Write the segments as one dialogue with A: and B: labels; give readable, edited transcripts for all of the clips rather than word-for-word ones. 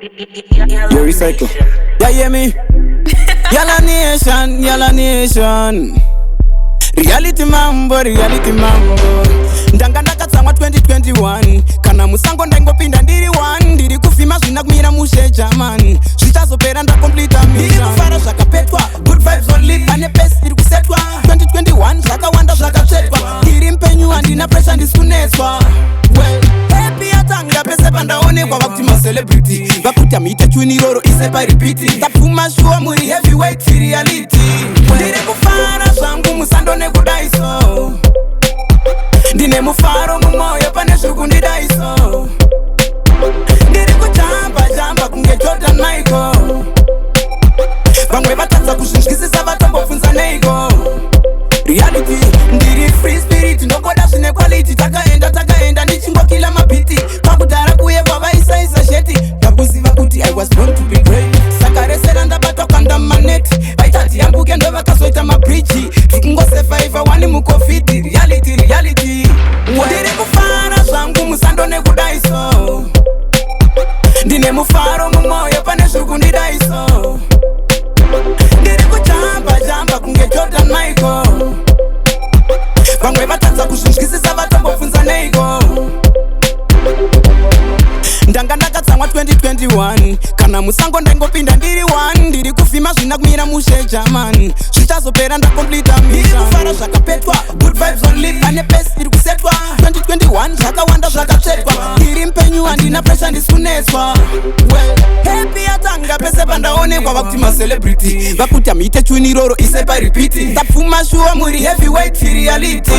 A: You recycle. Yeah, hear me? Yalla nation, yalla nation. Reality mambo, reality mambo. Ndanga ndakatsamwa 2021. Kana musango ndengopinda ndiri one. Ndiri kufima zvina kumira mushe German. Zvichazopera ndakomplita mission. Ndiri kufara zvakapetwa, good vibes only. Pane pace iri kusetwa. 2021 zvakawanda zvakatsvetwa. Ndiri mpenyu handina pressure ndisi kunetswa. Well, happy yatanga pese pandaonekwa vakuti macelebrity. Vakuti amuite tune iroro ise paripiti. Tapfuma shuwa muri heavyweight reality. Ndiri kufara zvangu musando nekudaiso. Ndine mufaro mumwoyo pane zvikundidaiso. Ndiri kujamba kunge Jordan Michael. Vamwe vatadza kuzvinzwisisa vatombobvunza neiko. Reality, ndiri free spirit, ndokoda zvine quality. Takaenda ndichingokila mabhiti. Pakudhara kuye kwavaisaisa sheti. Ndakuziva kuti I was born to be great. Saka resera ndabatwa kanda maneti. Vaitati yambuke ndo vakazoita mabridge. Tikungosurviva wani mucovid. Reality, reality. Ndiri kufara zvangu musando nekudaiso. Ndine mufaro mumwoyo pane zvikundidaiso. Ndiri kujamba kunge Jordan Michael. Vamwe vatadza kuzvinzwisisa vatombobvunza neiko. Ndanga ndakatsamwa 2021. Kana musango ndengopinda ndiri one. Ndiri kufima zvina kumira mushe German. Zvichazopera ndakomplita mission. Ndiri kufara zvakapetwa, good vibes only. Pane pace iri kusetwa. 2021 zvakawanda zvakatsvetwa. Ndiri mpenyu handina pressure ndisi kunetswa. Well, happy yatanga pese pandaonekwa vakuti macelebrity. Vakuti amuite tune iroro ise paripiti. Tapfuma shuwa muri heavyweight reality.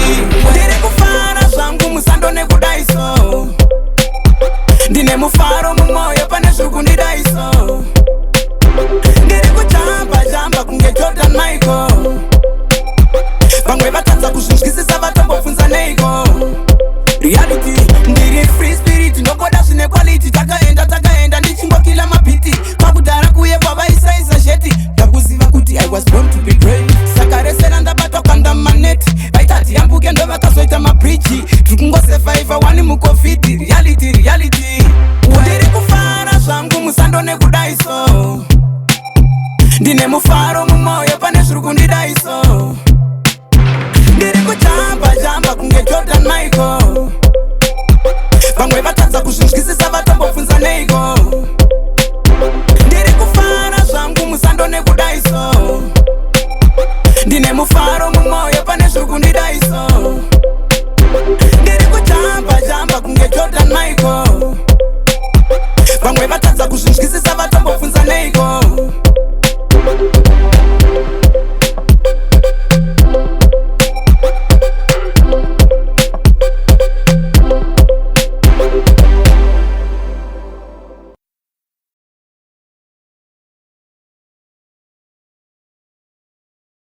A: Ndiri kufara zvangu musando nekudaiso. Ndine mufaro mumwoyo pane zvikundidaiso. Ndiri kujamba kunge Jordan Michael. Vamwe vatadza kuzvinzwisisa vatombobvunza neiko. Reality, ndiri free spirit, ndokoda zvine quality. Takaenda ndichingokila mabhiti. Pakudhara kuye kwavaisaisa sheti. Ndakuziva kuti I was born to be great. Saka resera ndabatwa kanda maneti. Vaitati yambuke ndo vakazoita mabridge. Tikungosurviva wani mucovid. Reality, reality. Ndiri kufara zvangu musando nekudaiso. Ndine mufaro mumwoyo pane zviri kundidaiso. Ndiri kujamba kunge Jordan Michael. Vamwe vatadza kuzvinzwisisa vatombobvunza neiko. Ndiri kufara zvangu musando nekudaiso. Ndine mufaro mumwoyo pane zvikundidaiso. Ndiri kujamba kunge Jordan Michael. Vamwe vatadza kuzvinzwisisa